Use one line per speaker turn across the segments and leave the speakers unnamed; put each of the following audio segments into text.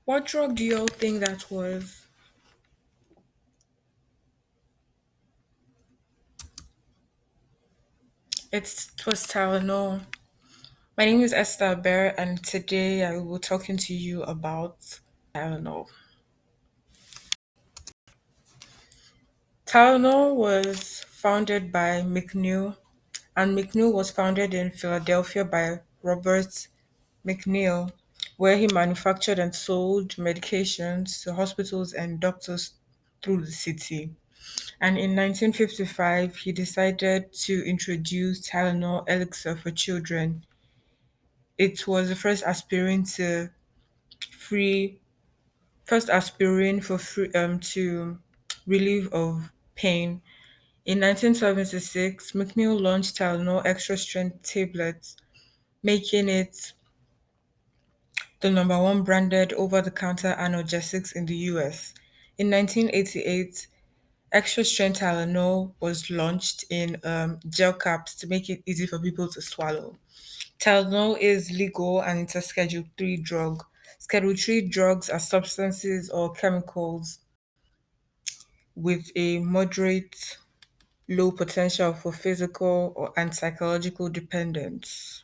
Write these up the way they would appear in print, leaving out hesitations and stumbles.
What drug do you all think that was? It was Tylenol. My name is Esther Bear, and today I will be talking to you about Tylenol. Tylenol was founded by McNeil, and McNeil was founded in Philadelphia by Robert McNeil, where he manufactured and sold medications to hospitals and doctors through the city. And in 1955, he decided to introduce Tylenol elixir for children. It was the free first aspirin for free to relief of pain. In 1976, McNeil launched Tylenol extra strength tablets, making it the number one branded over the counter analgesics in the US. In 1988, extra strength Tylenol was launched in gel caps to make it easy for people to swallow. Tylenol is legal and it's a Schedule 3 drug. Schedule 3 drugs are substances or chemicals with a moderate low potential for physical or and psychological dependence.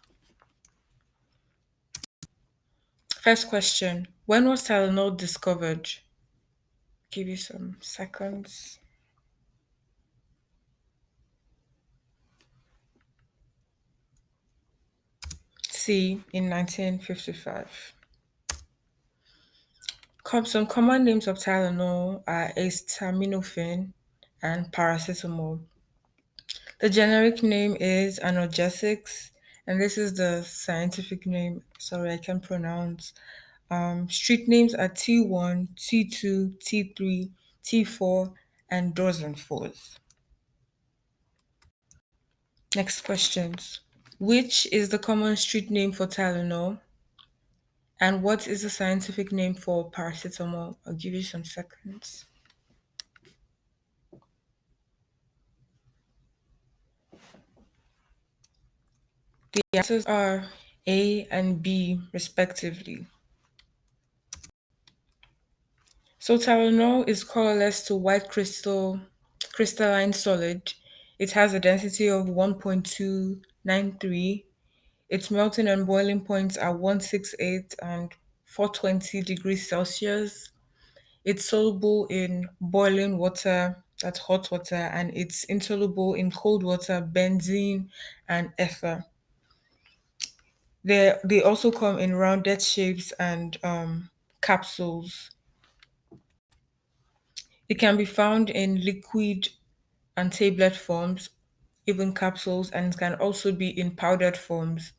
First question: when was Tylenol discovered? Give you some seconds. C, in 1955. Some common names of Tylenol are acetaminophen and paracetamol. The generic name is analgesics, and this is the scientific name. Sorry, I can't pronounce. Street names are T1, T2, T3, T4, and dozen fours. Next questions. Which is the common street name for Tylenol? And what is the scientific name for paracetamol? I'll give you some seconds. The answers are A and B, respectively. So Tylenol is colorless to white crystalline solid. It has a density of 1.293. Its melting and boiling points are 168 and 420 degrees Celsius. It's soluble in boiling water, that's hot water, and it's insoluble in cold water, benzene, and ether. They also come in rounded shapes and capsules. It can be found in liquid and tablet forms, even capsules, and it can also be in powdered forms.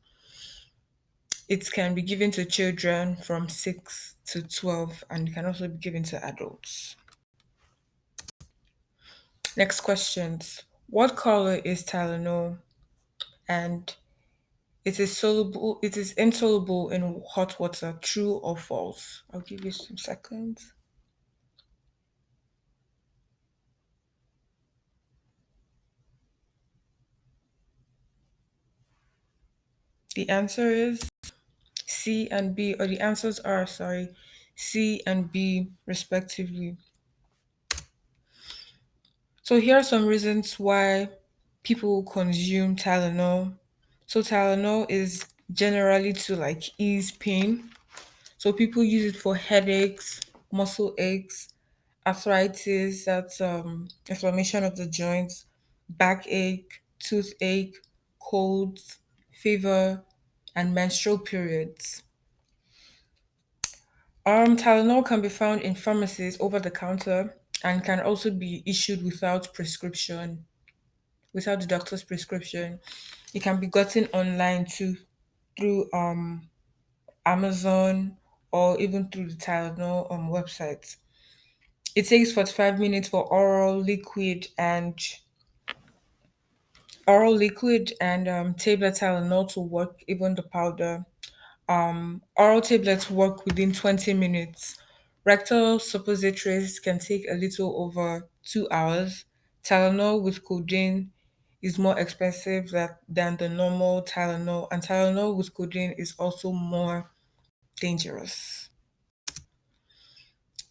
It can be given to children from 6 to 12 and it can also be given to adults. Next questions. What color is Tylenol? And it is insoluble in hot water, true or false? I'll give you some seconds. The answer is C and B, or the answers are, sorry, C and B respectively. So here are some reasons why people consume Tylenol. So Tylenol is generally to like ease pain. So people use it for headaches, muscle aches, arthritis, that's inflammation of the joints, backache, toothache, colds, fever, and menstrual periods. Tylenol can be found in pharmacies over the counter and can also be issued without the doctor's prescription. It can be gotten online too through Amazon or even through the Tylenol website. It takes 45 minutes for oral liquid and tablet Tylenol to work, even the powder. Oral tablets work within 20 minutes. Rectal suppositories can take a little over 2 hours. Tylenol with codeine is more expensive than the normal Tylenol, and Tylenol with codeine is also more dangerous.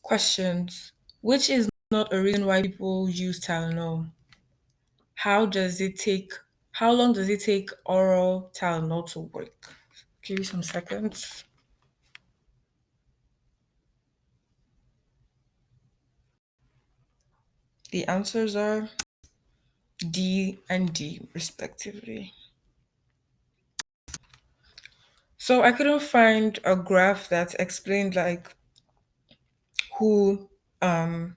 Questions. Which is not a reason why people use Tylenol? How does it take how long does it take oral Tylenol to work? Give you some seconds. The answers are D and D respectively. So I couldn't find a graph that explained like who um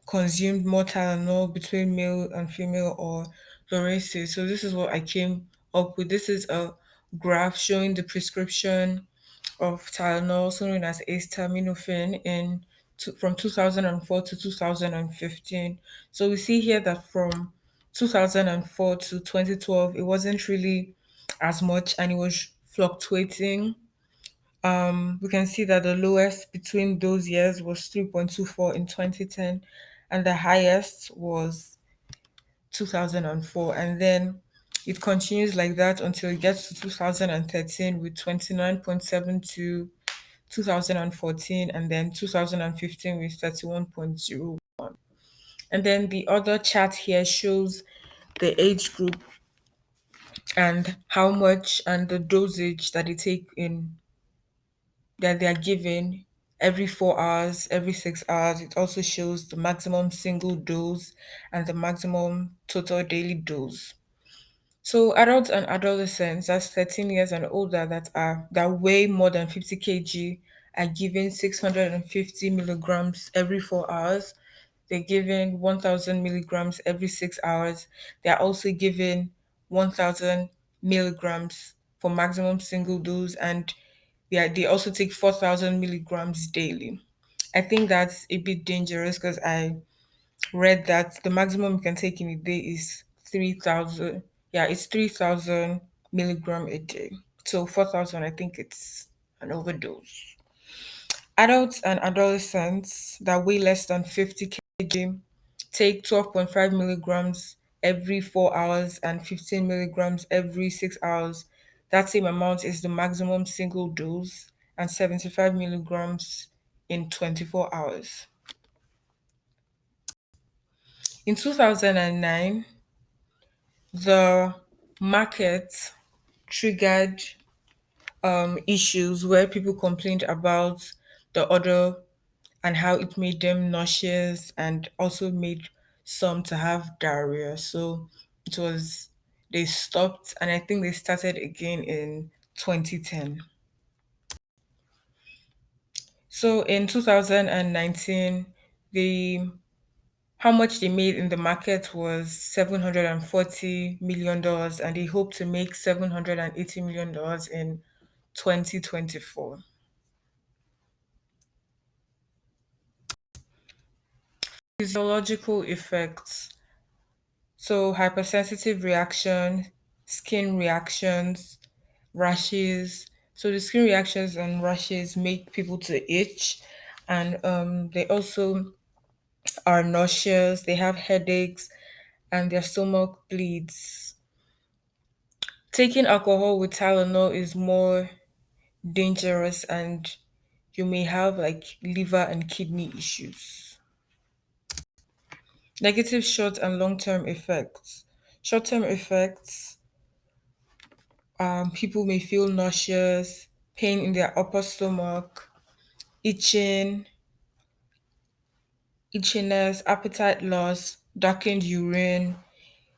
consumed more Tylenol between male and female or the races. So this is what I came up with. This is a graph showing the prescription of Tylenol, also known as acetaminophen, from 2004 to 2015. So we see here that from 2004 to 2012, it wasn't really as much and it was fluctuating. We can see that the lowest between those years was 3.24 in 2010, and the highest was 2004. And then it continues like that until it gets to 2013 with 29.72, 2014, and then 2015 with 31.0. And then the other chart here shows the age group and how much and the dosage that they take in that they are given every 4 hours, every 6 hours. It also shows the maximum single dose and the maximum total daily dose. So adults and adolescents, that's 13 years and older, that weigh more than 50 kg, are given 650 milligrams every 4 hours. They're given 1,000 milligrams every 6 hours. They are also given 1,000 milligrams for maximum single dose, and they also take 4,000 milligrams daily. I think that's a bit dangerous because I read that the maximum you can take in a day is 3,000. Yeah, it's 3,000 milligram a day. So 4,000, I think it's an overdose. Adults and adolescents that weigh less than 50 kg take 12.5 milligrams every 4 hours and 15 milligrams every 6 hours. That same amount is the maximum single dose, and 75 milligrams in 24 hours. In 2009, the market triggered issues where people complained about the odor and how it made them nauseous and also made some to have diarrhea. So it was, they stopped, and I think they started again in 2010. So in 2019, the how much they made in the market was $740 million, and they hope to make $780 million in 2024. Physiological effects. So hypersensitive reaction, skin reactions, rashes. So the skin reactions and rashes make people to itch, and they also are nauseous. They have headaches, and their stomach bleeds. Taking alcohol with Tylenol is more dangerous, and you may have like liver and kidney issues. Negative short and long term effects. Short term effects, people may feel nauseous, pain in their upper stomach, itching, itchiness, appetite loss, darkened urine,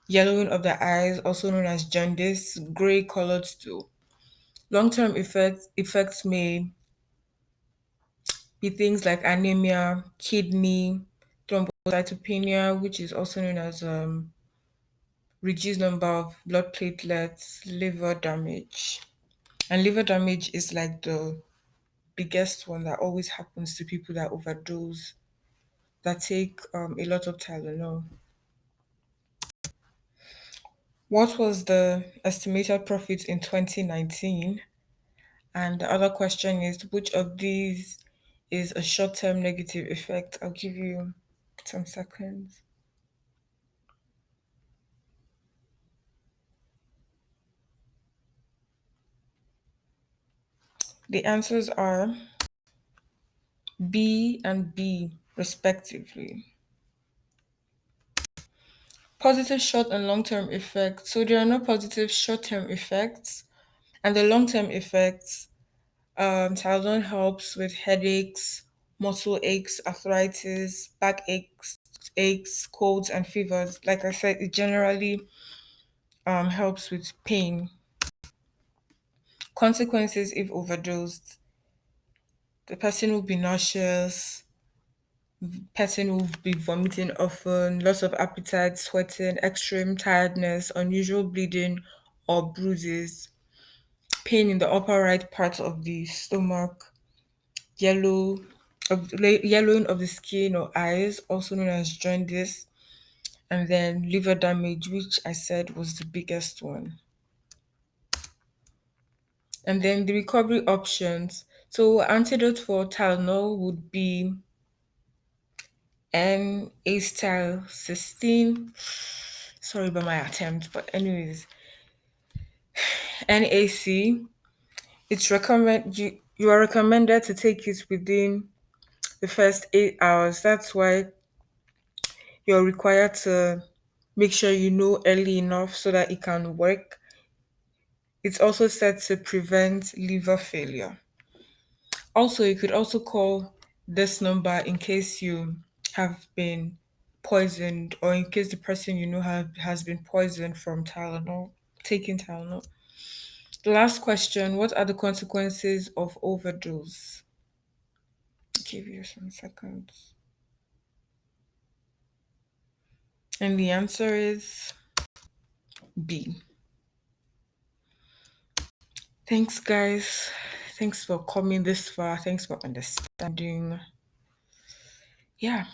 yellowing of the eyes, also known as jaundice, gray colored stool. Long term effects may be things like anemia, kidney, thrombocytopenia, which is also known as reduced number of blood platelets, liver damage. And liver damage is like the biggest one that always happens to people that overdose, that take a lot of Tylenol. What was the estimated profit in 2019? And the other question is which of these is a short term negative effect? I'll give you some seconds. The answers are B and B, respectively. Positive short and long term effects. So there are no positive short term effects. And the long term effects, Tylenol helps with headaches, muscle aches, arthritis, back aches, colds, and fevers. Like I said, it generally helps with pain. Consequences if overdosed: the person will be nauseous, person will be vomiting often, loss of appetite, sweating, extreme tiredness, unusual bleeding or bruises, pain in the upper right part of the stomach, yellow yellowing of the skin or eyes, also known as jaundice, and then liver damage, which I said was the biggest one. And then the recovery options. So antidote for Tylenol would be N-acetylcysteine. Sorry about my attempt, but anyways, NAC. You are recommended to take it within the first 8 hours. That's why you're required to make sure you know early enough so that it can work. It's also said to prevent liver failure. Also, you could also call this number in case you have been poisoned or in case the person you know has been poisoned from Tylenol, taking Tylenol. The last question: what are the consequences of overdose? Give you some seconds. And the answer is B. Thanks, guys. Thanks for coming this far. Thanks for understanding. Yeah.